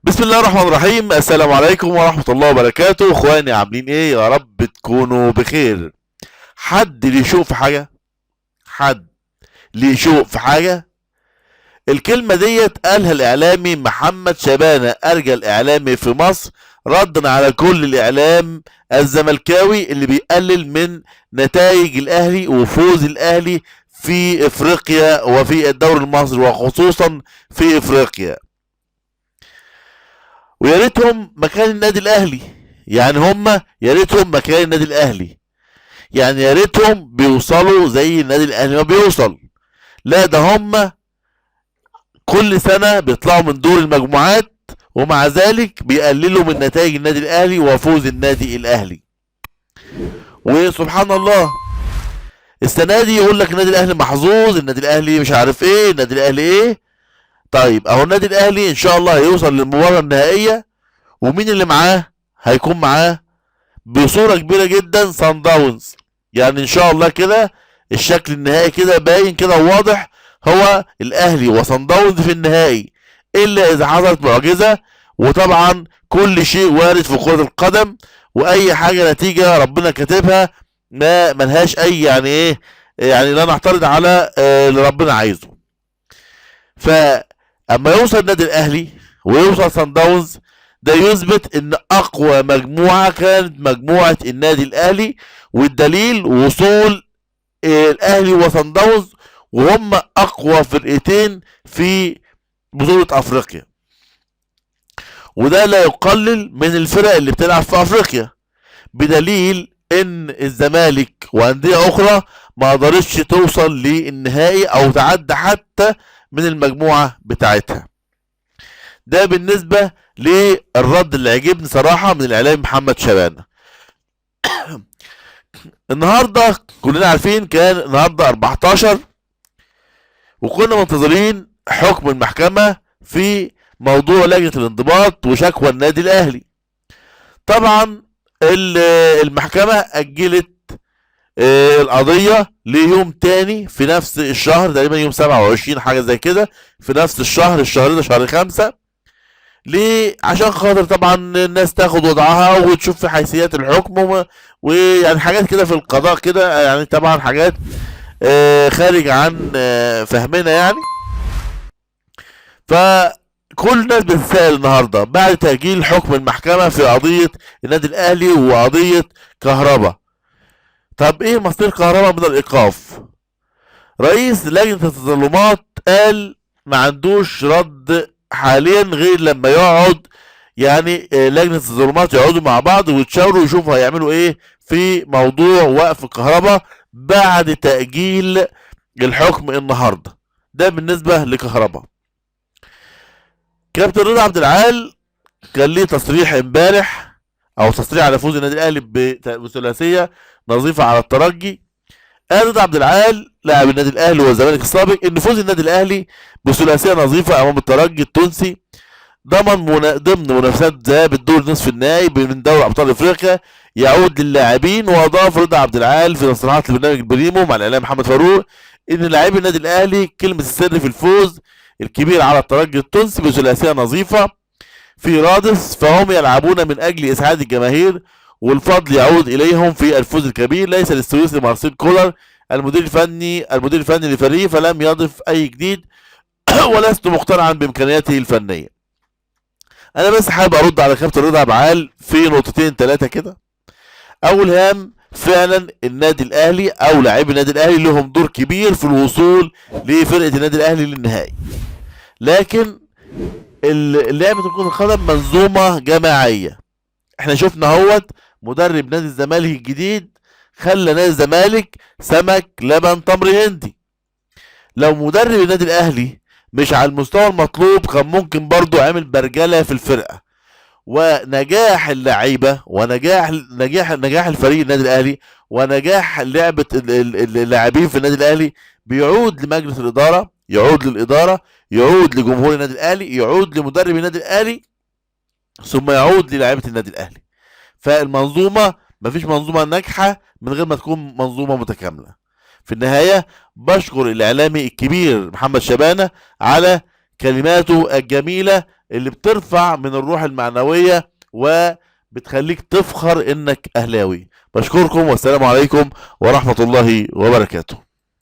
بسم الله الرحمن الرحيم. السلام عليكم ورحمة الله وبركاته. اخواني عاملين ايه؟ يا رب تكونوا بخير. حد ليه شوق في حاجة؟ حد ليه شوق في حاجة؟ الكلمة ديت قالها الاعلامي محمد شبانة، ارجى الاعلامي في مصر، ردا على كل الاعلام الزملكاوي اللي بيقلل من نتائج الاهلي وفوز الاهلي في افريقيا وفي الدوري المصري وخصوصا في افريقيا. ويا ريتهم مكان النادي الاهلي، يعني هم يا ريتهم مكان النادي الاهلي، يعني يا ريتهم بيوصلوا زي النادي الاهلي ما بيوصل. لا، ده هم كل سنه بيطلعوا من دور المجموعات ومع ذلك بيقللوا من نتائج النادي الاهلي وفوز النادي الاهلي. وسبحان الله، السنه دي يقول لك النادي الاهلي محظوظ، النادي الاهلي مش عارف ايه، النادي الاهلي ايه. طيب اهو النادي الاهلي ان شاء الله هيوصل للمباراه النهائيه، ومين اللي معاه؟ هيكون معاه بصورة كبيرة جدا صن داونز. يعني ان شاء الله كده الشكل النهائي كده باين كده وواضح، هو الاهلي وصن داونز في النهائي، الا اذا حصلت معجزة. وطبعا كل شيء وارد في كرة القدم، واي حاجة نتيجة ربنا كاتبها ما ملهاش اي يعني ايه، يعني لا نعترض على اللي ربنا عايزه. فاما يوصل النادي الاهلي ويوصل صن داونز، ده يثبت ان اقوى مجموعه كانت مجموعه النادي الاهلي، والدليل وصول الاهلي وصن داونز وهم اقوى فرقتين في بطوله افريقيا. وده لا يقلل من الفرق اللي بتلعب في افريقيا، بدليل ان الزمالك وانديه اخرى ما قدرتش توصل للنهائي او تعدي حتى من المجموعه بتاعتها. ده بالنسبه للرد اللي عجبني صراحه من الاعلامي محمد شبانه. النهارده كلنا عارفين كان النهارده 14، وكنا منتظرين حكم المحكمه في موضوع لجنه الانضباط وشكوى النادي الاهلي. طبعا المحكمه اجلت القضيه ليوم تاني في نفس الشهر، تقريبا يوم 27 حاجه زي كده، في نفس الشهر ده شهر 5. ليه؟ عشان خاطر طبعا الناس تاخد وضعها وتشوف في حيثيات الحكم ويعني حاجات كده في القضاء كده، يعني طبعا حاجات خارج عن فهمنا يعني. فكل الناس بتتساءل النهارده بعد تأجيل حكم المحكمة في قضية النادي الأهلي وقضية كهربا، طب ايه مصير كهربا من الإيقاف؟ رئيس لجنة التظلمات قال ما عندوش رد حاليا غير لما يقعد، يعني لجنة التظلمات يقعدوا مع بعض ويتشاوروا ويشوفوا هيعملوا ايه في موضوع وقف الكهرباء بعد تأجيل الحكم النهارده. ده بالنسبة لكهرباء. كابتن رضا عبد العال كان ليه تصريح امبارح، او تصريح على فوز النادي الاهلي بثلاثية نظيفة على الترجي. قال رضا عبد العال لاعب النادي الاهلي والزمالك السابق ان فوز النادي الاهلي بثلاثيه نظيفه امام الترجي التونسي ضمن منافسات ذهاب الدور نصف النهائي من دوري ابطال افريقيا يعود للاعبين. واضاف رضا عبد العال في تصريحات لبرنامج البريمو مع الاعلام محمد فاروق ان لاعبي النادي الاهلي كلمه السر في الفوز الكبير على الترجي التونسي بثلاثيه نظيفه في رادس، فهم يلعبون من اجل اسعاد الجماهير والفضل يعود اليهم في الفوز الكبير، ليس للسويسري مارسيل كولر المدير الفني لفريق، فلم يضف اي جديد ولست مقتنعا بامكانياته الفنيه. انا بس حابب ارد على كابتن رضا عبعال في نقطتين ثلاثه كده. اول هام، فعلا النادي الاهلي او لاعبي النادي الاهلي لهم دور كبير في الوصول لفرقه النادي الاهلي للنهائي، لكن لعبه كره القدم منظومه جماعيه. احنا شفنا اهوت مدرب نادي الزمالك الجديد خلى نادي الزمالك سمك لبن تمر هندي. لو مدرب النادي الاهلي مش على المستوى المطلوب كان ممكن برضو عامل برجله في الفرقه. ونجاح اللعيبه ونجاح الفريق النادي الاهلي ونجاح لعبه اللاعبين في النادي الاهلي بيعود لمجلس الاداره، يعود للاداره، يعود لجمهور النادي الاهلي، يعود لمدرب النادي الاهلي، ثم يعود للاعيبه النادي الاهلي. فالمنظومه، مفيش منظومه ناجحه من غير ما تكون منظومه متكامله. في النهايه بشكر الاعلامي الكبير محمد شبانه على كلماته الجميله اللي بترفع من الروح المعنوية وبتخليك تفخر انك اهلاوي. بشكركم والسلام عليكم ورحمة الله وبركاته.